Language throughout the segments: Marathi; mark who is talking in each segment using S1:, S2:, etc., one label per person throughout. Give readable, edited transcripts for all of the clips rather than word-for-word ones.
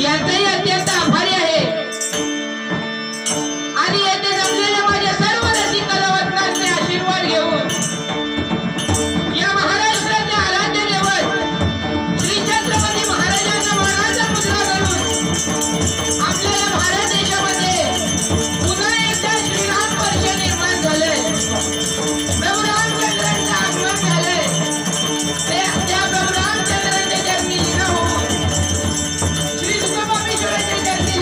S1: यांचाही अत्यंत आभारी आहे आणि येथे जमलेल्या माझ्या सर्व रसिक कलावंतांचे आशीर्वाद घेऊन या महाराष्ट्राचे आराध्य दैवत श्री छत्रपती महाराजांना मानाचा मुजरा करून आपल्या भारत देशामध्ये पुन्हा एकदा श्रीराम वर्ष निर्माण झाले, प्रभू रामचंद्रांचं आगमन झाले। त्या प्रभू रामचंद्रांच्या चरणी लीन होऊन श्री तुकोबाबीश्वराच्या चरणी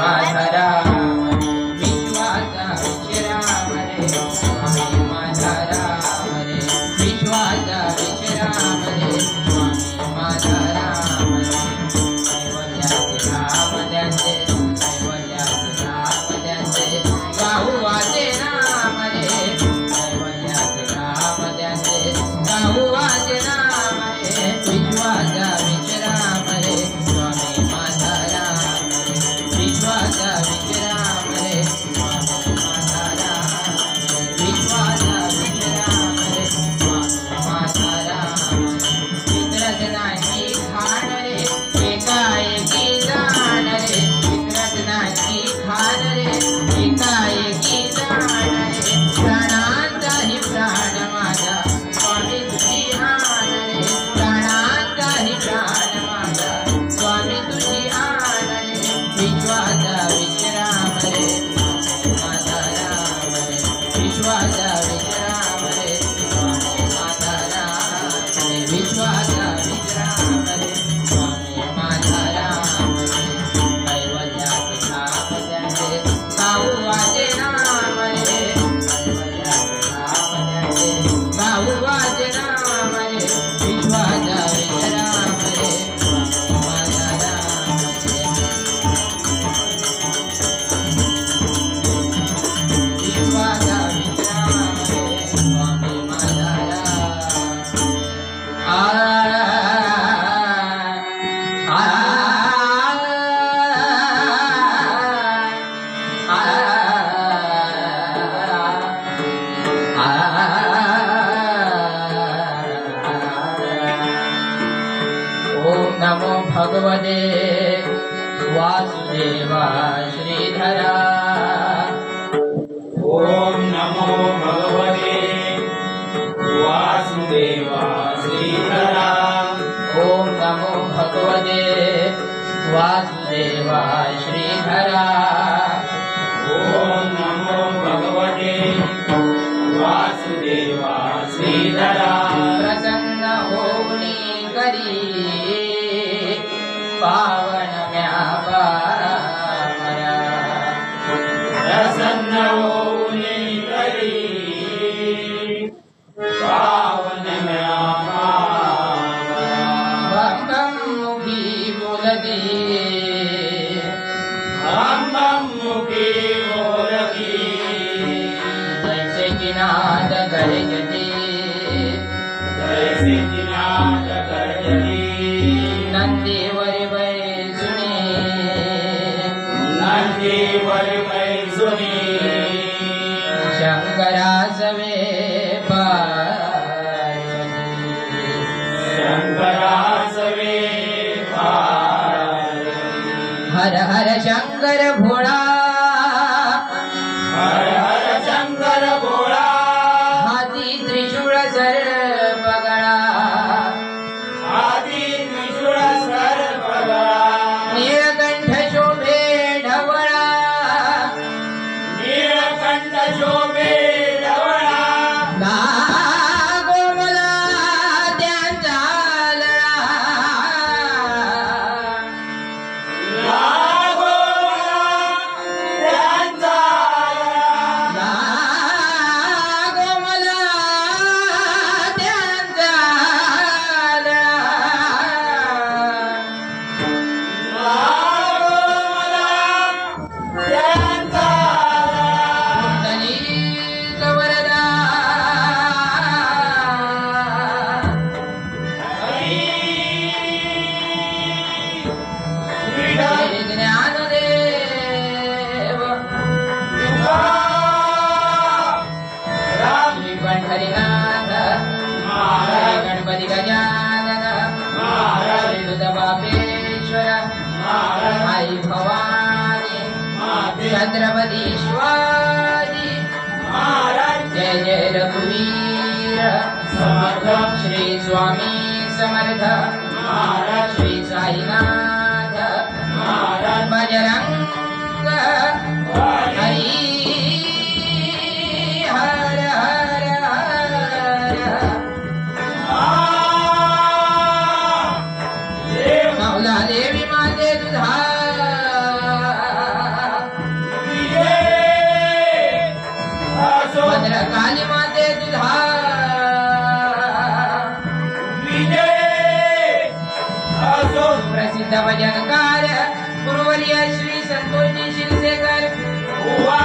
S1: माझा राम रे विश्वाचा विश्राम रे स्वामी माझा राम रे विश्वाचा विश्राम रे स्वामी माझा राम रे कैवल्याचे राम त्यांचे कैवल्याचे राम त्यांचे गाऊ वाचे नाम रे कैवल्याचे राम त्यांचे गाऊ वाचे नाम रे विश्वाचा विश्राम रे स्वामी माझा राम रे विश्वाचा विश्राम रे स्वामी माझा राम रे विश्वाचा विश्राम रे स्वामी माझा राम विसरत नाही खान रे एकाएकी जाण रे विसरत नाही खान रे एकाएकी जाण रे प्राणांचाही प्राण माझा स्वामी तुझी आण रे प्राणांचाही प्राण माझा स्वामी तुझी आण रे विश्वाचा विश्राम रे माझा राम रे विश्वाचा विश्राम रे स्वामी माझा राम रे विश्वाचा विश्राम रे स्वामी माझा राम रे कैवल्याचे नाम त्यांचे गाऊ वाचे नाम रे कैवल्याचे नाम त्यांचे गाऊ वाचे नाम रे विश्वाचा विश्राम रे स्वामी माझा राम रे विश्वाचा विश्राम रे स्वामी माझा ओम नमो भगवते वासुदेवाय श्रीधरा
S2: ओम नमो भगवते वासुदेवाय श्रीधरा
S1: ओम नमो भगवते वासुदेवाय श्रीधरा
S2: ओम नमो भगवते वासुदेवाय श्रीधरा
S1: प्रसन्न होऊनी करी पावन म्यापारा
S2: प्रसन्न होऊनी करी पावन
S1: बम बम मुखी बोलती
S2: हम बम मुखी बोलती
S1: जैसे की नाद गरजती
S2: जैसे जिनाद गर्जती
S1: नंदी वरी बैसुनी
S2: नंदी वर सुनी
S1: शंकरा सवे पार्वती
S2: शंकरासवे पार्वती
S1: हर हर शंकर भोळा
S2: हर हर शंकर भोळा
S1: हाती त्रिशूळ सर्प गळा
S2: आदि त्रिशूळ सर्पगळा
S1: नीलकंठ शोभे ढवळा
S2: नीलकंठ शोभे ढवळा
S1: नागोमला त्यांचा लळा
S2: लागो मला त्यांचा
S1: नागोमला त्यांचा लळा
S2: लागो मला त्यांचा
S1: कुंडलीक वरदा श्री ज्ञानदेव श्री पंढरीनाथ श्री गणपती गजानन श्री दुधबापेश्वर आई भवानी छत्रपती शिवाजी जय जय रघुवीर
S2: समर्थ
S1: श्री स्वामी समर्थ श्री साईनाथ बजरंग हरी हर हर हर मौला देवी माते तुझा स्वर्गीय श्री संतोषजी शिरसेकर
S2: वा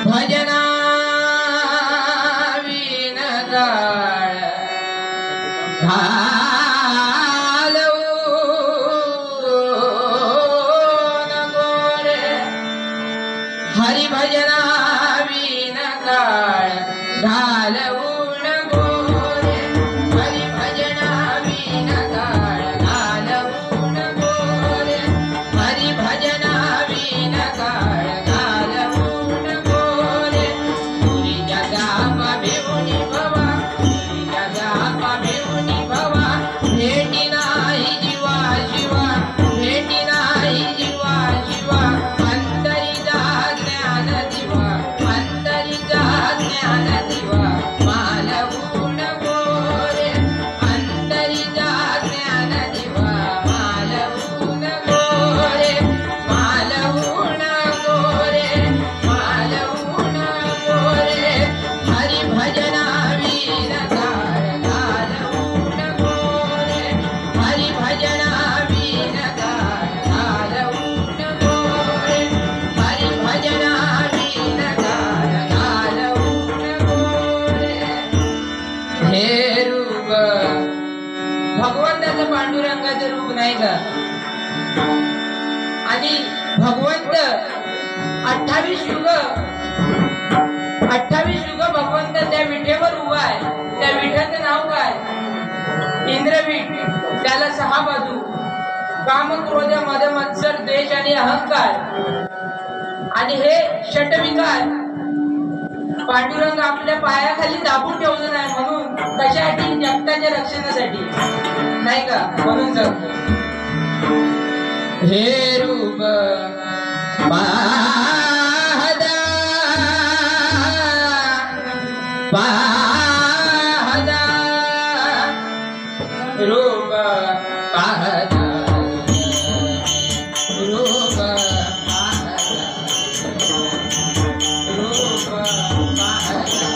S1: भजना विन काळ घालवून गोरे हरी भजना विन काळ घालवून गोरे हरी भजना विन काळ घालवून गोरे हरी भजना विन काळ घालवून गोरे पुरी जगामा भिवूनी भवा पुरी जगामा भिवूनी भवा भेटी नाही जीवा शिवा भेटी नाही जीवा शिवा अंतरीचा ज्ञान दिवा अंतरीचा ज्ञान दिवा मालवून गोरे अंतरीचा ज्ञान दिवा मालवून गोरे मालवून गोरे मालवून गोरे हरी भजना वीर काळ घालवून गोरे हरी भजना वीर काळ घालवून गोरे हरी भजना वीर काळ घालवून गोरे हे रूप भगवंताचं पांडुरंगाचं रूप नाही का आणि भगवंत 28 युग भगवंत त्या विठेवर उभा आहे त्या विठ्याचं नाव काय इंद्रवीठ त्याला 6 बाजू काम क्रोध मद मत्सर द्वेष आणि अहंकार आणि हे षटविकार पांडुरंग आपल्या पायाखाली दाबून ठेवलं नाही म्हणून कशासाठी जगताच्या रक्षणासाठी नाही का म्हणून सांगतो हे रूप पाहदा पाहदा रूप पाहदा रूप पाहदा रूप पाहदा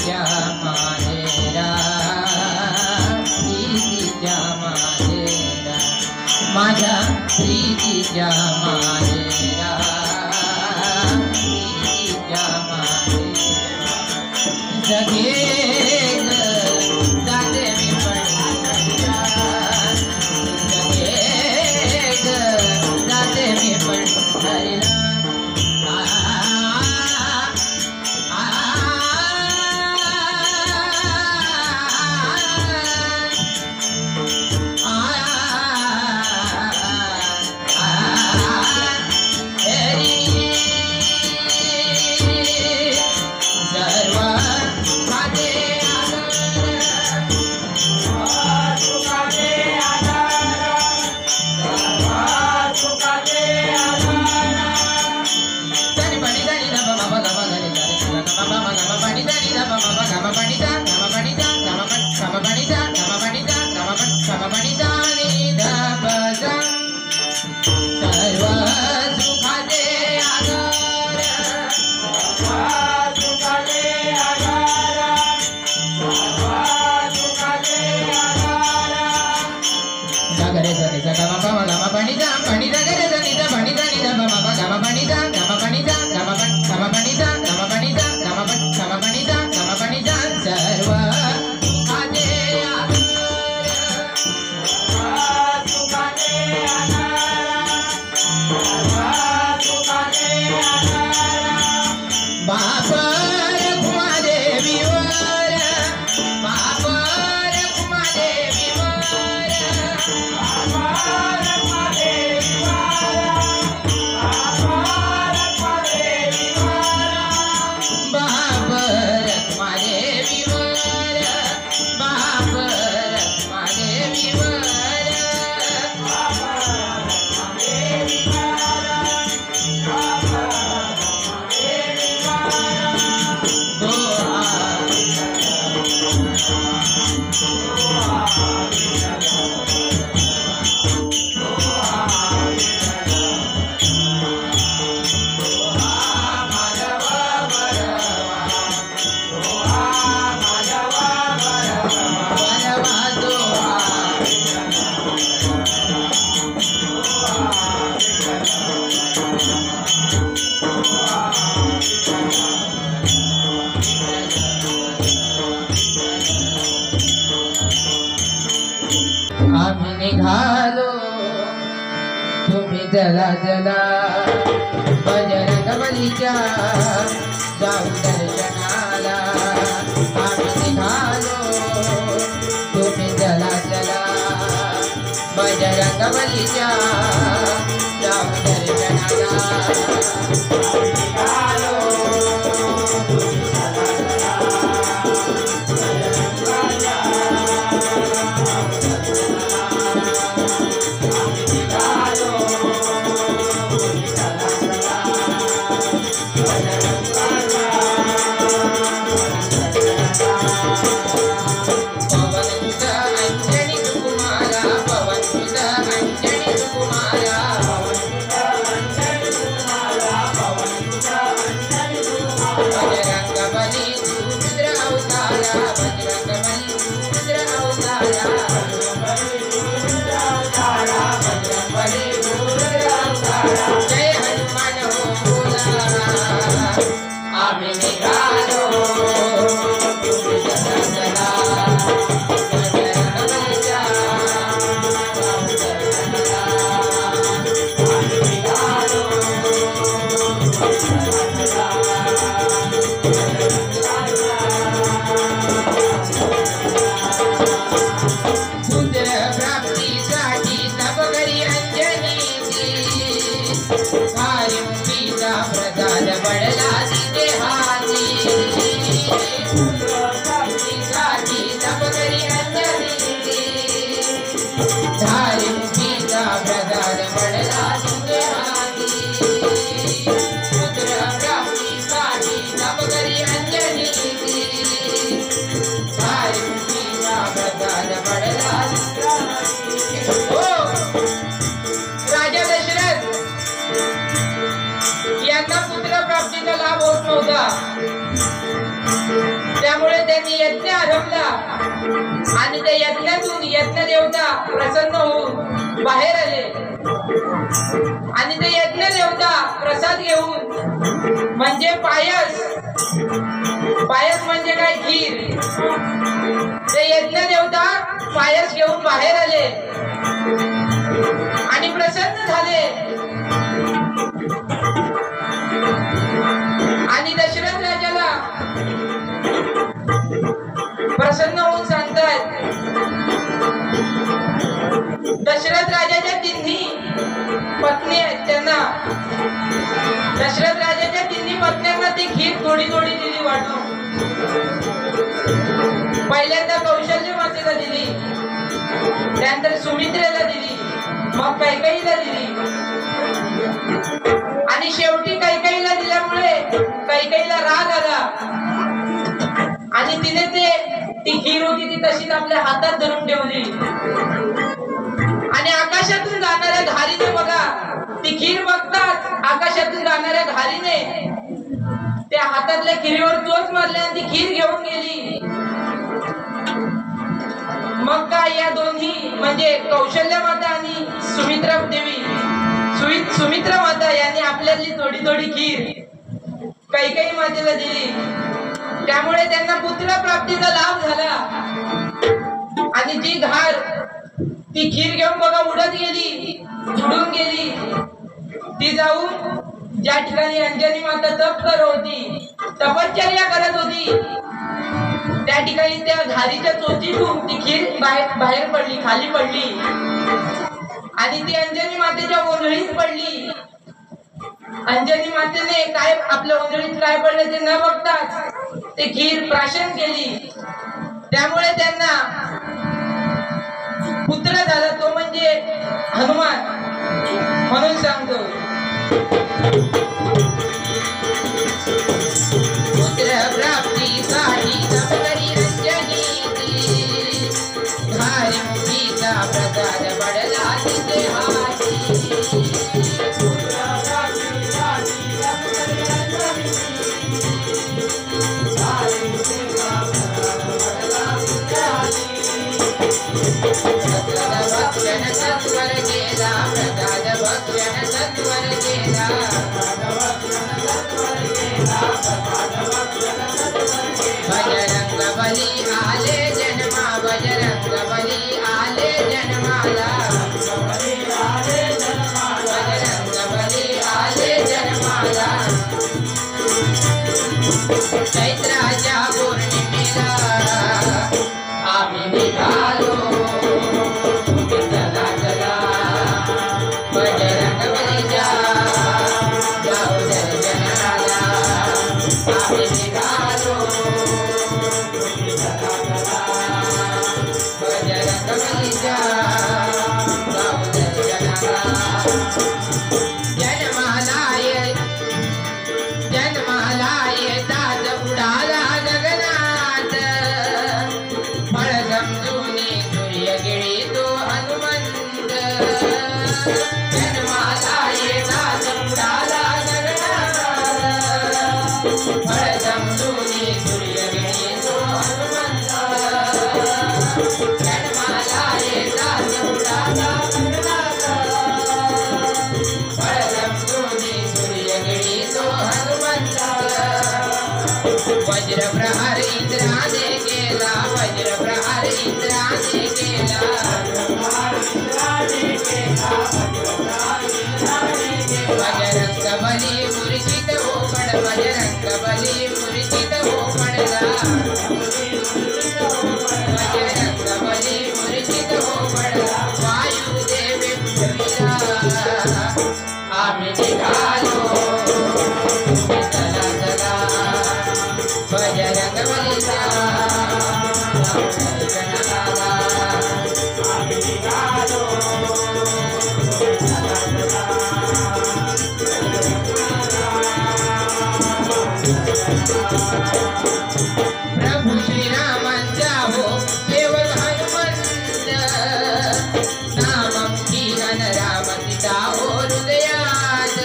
S1: प्रीतीच्या माहेरा प्रीतीच्या माहेरा माझ्या प्रीतीच्या माहेरा प्रीतीच्या माहेरा जगे जाते मी पंढरीला जगे जाते मी पंढरीला आम्ही निघालो तुम्ही जला जला बजरंगबलीच्या जाऊ दर्शनाला आम्ही निघालो तुम्ही जला जला बजरंगबलीच्या जाऊ दर्शनाला यांना पुत्र प्राप्तीचा लाभ होत नव्हता. त्यामुळे त्यांनी यज्ञ आरंभला आणि त्या यज्ञातून यज्ञ देवता प्रसन्न होऊन बाहेर आले आणि ते यज्ञ देवता प्रसाद घेऊन म्हणजे पायस म्हणजे काय खीर, ते यज्ञ देवता पायस घेऊन बाहेर आले आणि प्रसन्न झाले आणि दशरथ राजाला प्रसन्न होऊन सांगतात, दशरथ राजाच्या तिन्ही पत्नी आहेत त्यांना, दशरथ राजाच्या तिन्ही पत्न्यांना ती खीर थोडी थोडी दिली वाटून. पहिल्यांदा कौशल्य मातेला दिली, त्यानंतर सुमित्रेला दिली, मग कैकेयीला दिली आणि शेवटी कैकेयीला दिल्यामुळे कैकेयीला राग आला आणि तिने ती खीर होती ती तशीच आपल्या हातात धरून ठेवली आणि आकाशातून जाणाऱ्या धारीने बघा, ती खीर बघताच आकाशातून जाणाऱ्या धारीने त्या हातातल्या खिरीवर चोच मारली आणि ती खीर घेऊन गेली. मग काय या दोन्ही म्हणजे कौशल्य माता आणि सुमित्रा देवी, सुमित्रा माता यांनी आपल्यातली थोडी थोडी खीर कैकेयी मातेला दिली. त्यामुळे त्यांना पुत्र प्राप्तीचा लाभ झाला आणि जी धार ती खीर घेऊन बघा उडत गेली, उडून गेली, ती जाऊन ज्या ठिकाणी अंजनी माता तप करत होती, तपश्चर्या करत होती, त्या ठिकाणी त्या धारीच्या चोचीतून ती खीर बाहेर पडली, खाली पडली आणि ती अंजनी मातेच्या ओंजळीत पडली. अंजनी मातेने काय आपल्या ओंजळीत काय पडलं ते न बघताच ते खीर प्राशन केली. त्यामुळे त्यांना पुत्र झाला, तो म्हणजे हनुमान. म्हणून सांगतो, पुत्र प्राप्तीसाठी तप करी अंजनी, धारी मुठीचा प्रसाद पडला तिचे हाती. सत्वर गेला प्रसाद भक्ष्यन सत्वर गेला, बजरंग बली आले जन्मा, बजरंग बली आले जन्माला, बजरंग बली आले जन्माला. चैत्राच्या पौर्णिमेला आम्ही निघालो, बजरंग बलीच्या जाऊ दर्शनाला आम्ही निघालो, बजरंग बलीच्या जाऊ दर्शनाला. जन्माला येतात उडाला गगनात, फळ समजून सूर्य गिळी तो हनुमंत. जन्माला येतात उडाला गगनात, फळ समजून सूर्य गिळी तो हनुमंत. जन्माला येतात उडाला गगनात, फळ समजून सूर्य गिळी तो हनुमंत. वज्र प्रहार इंद्राने केला, वज्र प्रहार इंद्राने केला, बजरंग बली मूर्छित हो पड, बजरंग बली मूर्छित हो पडला, बजरंग बली मूर्छित हो पडला. वायुदेव विठ्ठला आम्ही निघालो, चला चला बजरंग बलीच्या दर्शनाला आम्ही निघालो. प्रभु श्रीरामांचा हो केवळ हनुमंत, नामं कीर्तन राम सीता हो हृदयात.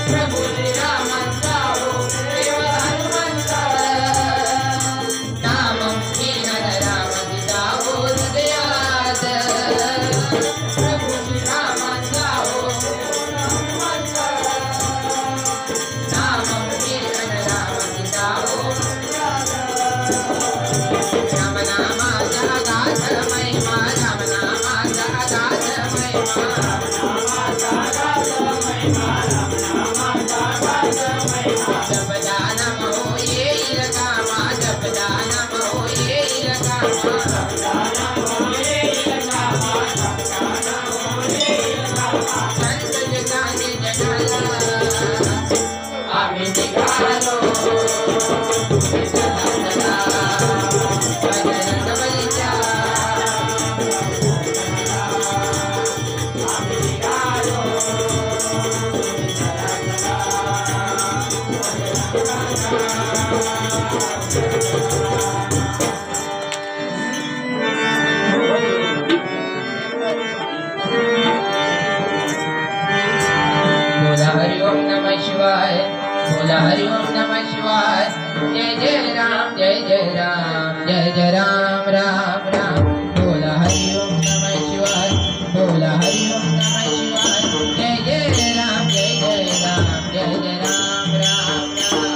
S1: प्रभु श्रीरामांचा हो केवळ हनुमंत, जपदानम हो येईल कामा जपदानम हो येईल कामा संत जगाने जगाला आम्ही निघालो बजरंग बलीच्या बोला हरि ओम नमः शिवाय बोला हरि ओम नमः शिवाय जय जय राम जय जय राम जय जय राम राम राम बोला हरि ओम नमः शिवाय बोला हरि ओम नमः शिवाय जय जय राम जय जय राम जय जय राम राम राम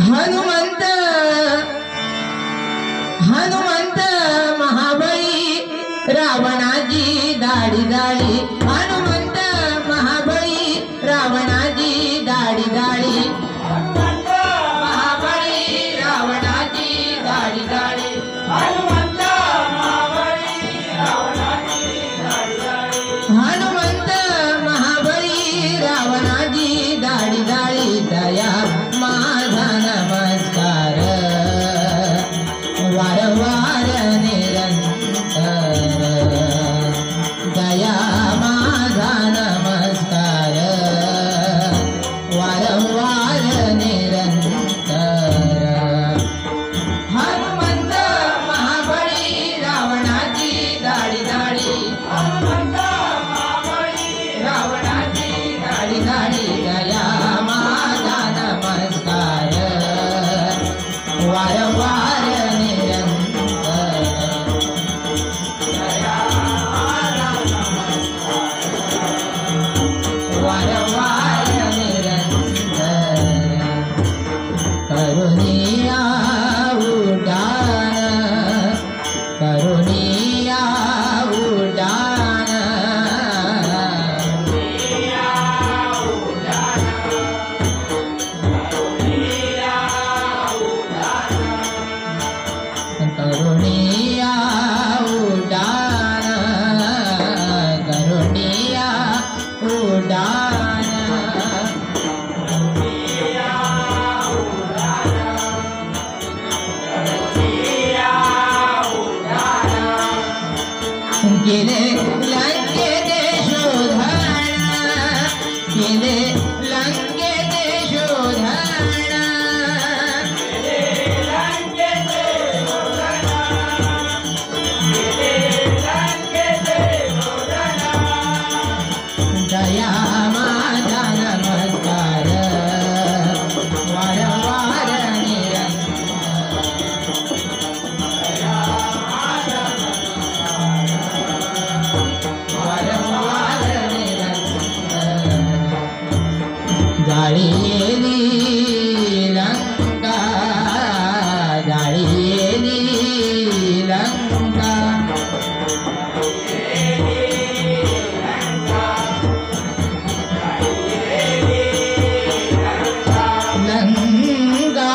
S1: हनुमंत हनुमंत महाबळी रावणाची दाढी दाढी हनुमंत महाबळी रावणाची दाढी दाढी महाबळी रावणाची दाढी दाढी हनुमंत महाबळी रावणाची दाढी दाढी दया माझा नमस्कार वारंवार निरंतर दया माझा
S3: केले लंकेत शोधना केले लंकेत शोधना दया माझा नमस्कार वारंवार जाळी येली लंका जाळी येली लंका लंका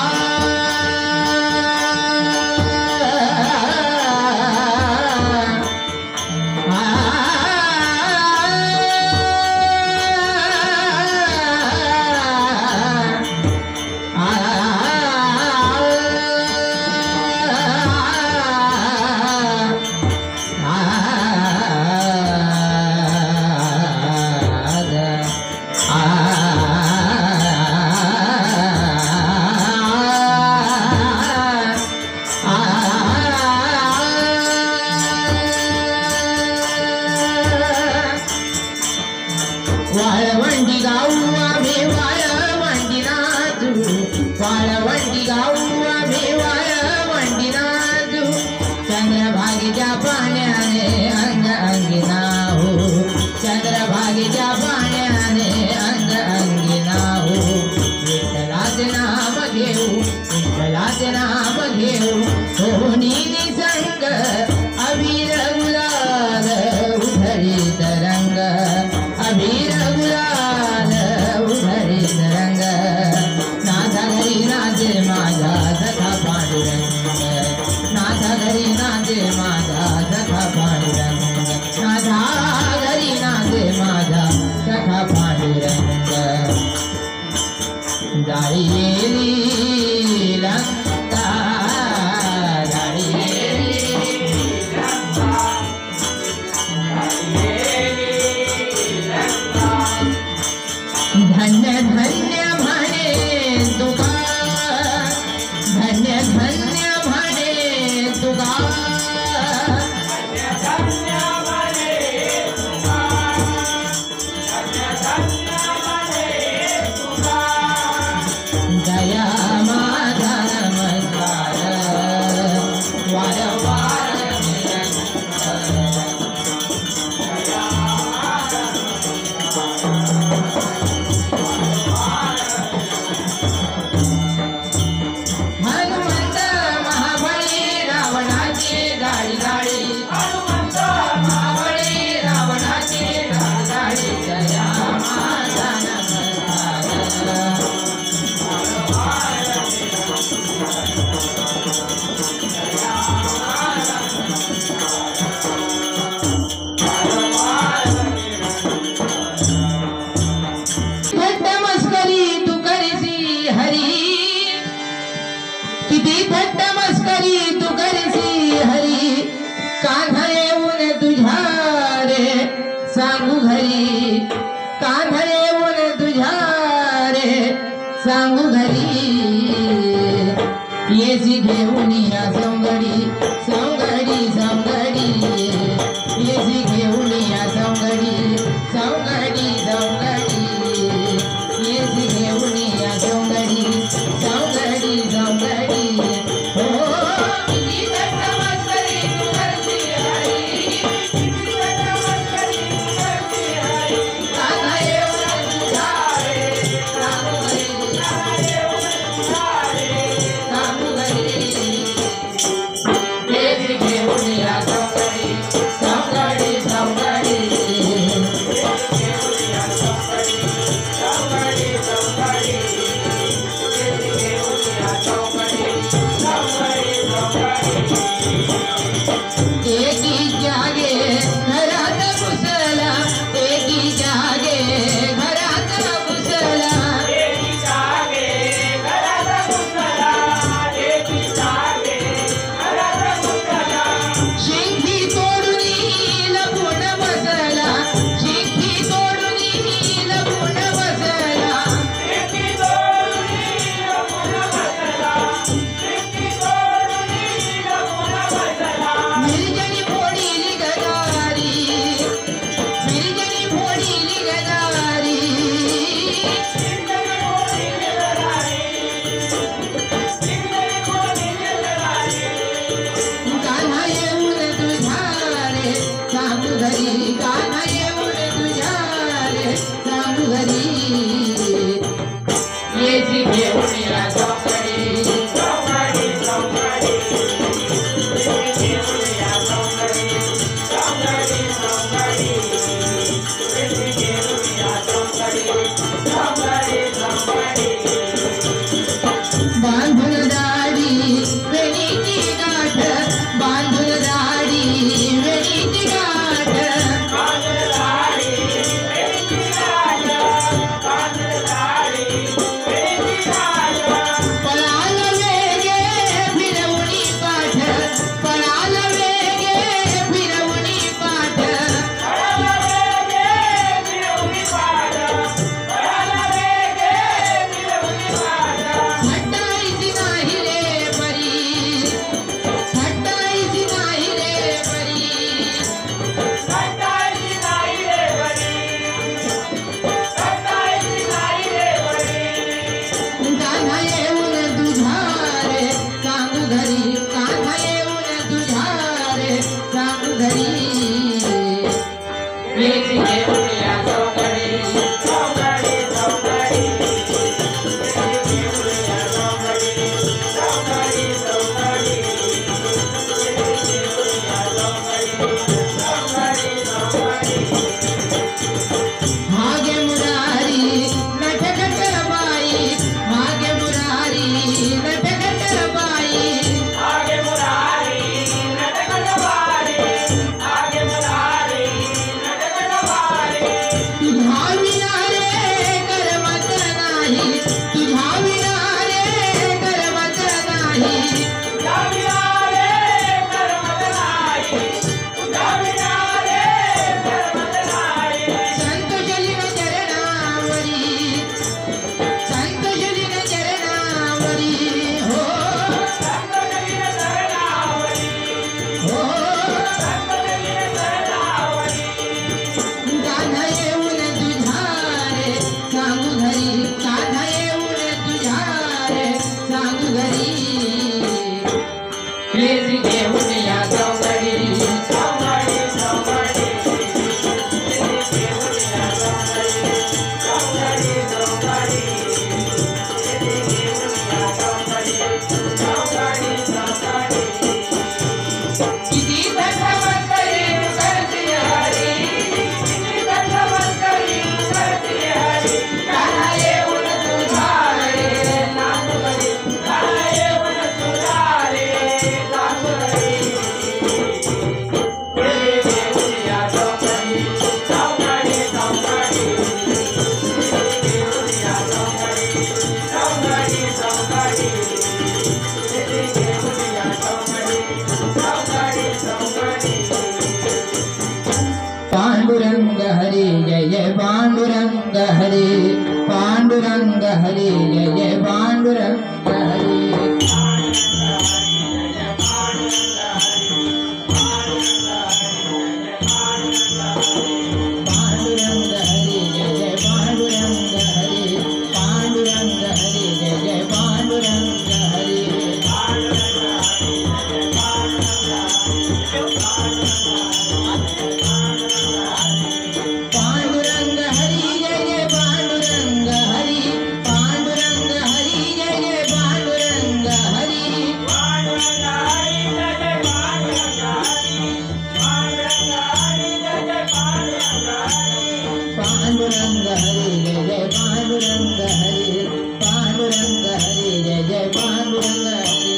S3: वाळवंडी गाऊ आम्ही वाळवंडी नाचू वाळवंडी गाऊ आम्ही वाळवंडी नाचू चंद्रभागेच्या पाण्याने अंग अंगी नाहू चंद्रभागेच्या पाण्याने अंग अंगी नाहू विठ्ठलाचे नाम घेऊ विठ्ठलाचे नाम घेऊ सोनी निसंग अबीर गुलाल उधळीत रंग अबीर गुलाल उधळीत रंग नाथा घरी नाचे माझा सखा पांडुरंग नाथा घरी नाचे माझा सखा पांडुरंग नाथा घरी नाचे माझा सखा पांडुरंग जाळी येली लंका जाळी येली धन्य धन्य म्हणे तुका धन्य धन्य म्हणे तुका दया माझा नमस्कार वारंवार हनुमंत महाबळी रावणाची गाडी गाडी हनुमंत महाबळी रावणाची गाडी गाडी दया माझा नमस्कार थट्ट मस्करी तू करसी हरी किती थट्ट मस्करी तू करसी हरी कान्हा येऊन तुझ्या रे सांगू घरी कान्हा येऊन तुझ्या रे सांगू घरी येसी घेऊन या सौंगडी सौंगडी सौंगडी येसी घेऊन या सौंगडी सौंगडी सौंगडी येसी घेऊन या सौंगडी सौंगडी सौंगडी हो किती थट्ट मस्करी तू करसी हरी किती थट्ट मस्करी तू करसी हरी कान्हा येऊन तुझ्या रे सांगू घरी कान्हा येऊन तुझ्या रे सांगू घरी येसी घेऊन या सौंगडी सौंगडी सौंगडी एकी जागे घरात घुसला एकी जागे घरात घुसला
S2: एकी जागे घरात घुसला एकी जागे घरात घुसला
S3: शिंगी तोडून घरी कान्हा येऊन तुझ्या रे सांगू घरी येची घेऊन या चौकडी
S2: चौकडी चौकडी येथे घेऊन या चौकडी चौकडी चौकडी येथे घेऊन या चौकडी चौकडी चौकडी
S3: बांधून दाढी वेणीची गाठ बांधून दाढी वेणीची गाठ
S2: कांदळाडी वेणीची गाठ कांदळाडी वेणीची गाठ
S3: पळाल वेगे फिरवणी पाठ पळाल वेगे फिरवणी पाठ
S2: पळाला वेगे फिरवणी पाठ पळाला वेगे फिरवणी पाठ
S3: हटायची नाही रे परी हटायची नाही रे परी
S2: सटायची नाही रे बरी सटायची नाही रे बरी
S3: कान्हा येऊन तुझ्या रे सांगू घरी कान्हा येऊन तुझ्या रे सांगू घरी येची घेऊन या चौकडी
S2: चौकडी चौकडी येथे घेऊन या चौकडी चौकडी चौकडी येथे घेऊन या चौकडी चौकडी चौकडी
S3: मागे मुरारी नटखट बाई मागे मुरारी नटखट बाई
S2: आगे मुरारी नटखट वारी आगे मुरारी नटखट वारी
S3: तुझ्या विना रे करमत नाही तुझ्या विना रे करमत नाही
S2: तुझ्या विना रे करमत नाही तुझ्या विना रे करमत नाही
S3: संतोषलीन चरणावरी संतोषलीन चरणावरी हो
S2: संतजलीन शरणावरी
S3: हो
S2: संतजलीन शरणावरी
S3: कान्हा येऊन तुझ्या रे सांगू घरी कान्हा येऊन तुझ्या रे सांगू घरी येची घेऊन या चौकडी
S2: चौकडी चौकडी येथे घेऊन या चौकडी चौकडी चौकडी येथे घेऊन या चौकडी चौकडी चौकडी
S3: किती धन्यवाद
S2: करते हरी किती धन्यवाद करी करते हरी कान्हा येऊन तुझ्या रे नाम करी कान्हा येऊन तुझ्या रे नाम करी येथे घेऊन या चौकडी चौकडी चौकडी येथे घेऊन या चौकडी चौकडी चौकडी येथे घेऊन या चौकडी चौकडी चौकडी
S3: पांडुरंग हरी जय जय पांडुरंग हरी पांडुरंग हरी जय जय पांडुरंग हरी पांडुरंग हरी जय जय पांडुरंग हरी पांडुरंग हरी जय जय पांडुरंग हरी पांडुरंग हरी जय जय पांडुरंग हरी पांडुरंग हरी जय जय पांडुरंग हरी पांडुरंग हरी जय जय पांडुरंग हरी पांडुरंग हरी जय जय पांडुरंग हरी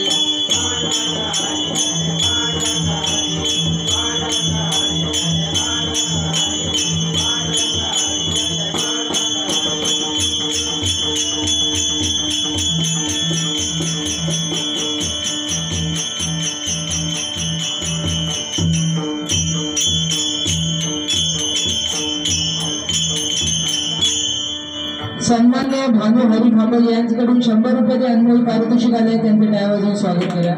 S3: सन्मान्य भानू हरी खांबल यांच्याकडून 100 रुपये अनमोल पारितोषिक आले त्यांचे टाळ्या वाजवून स्वागत करा.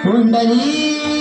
S3: पुंडली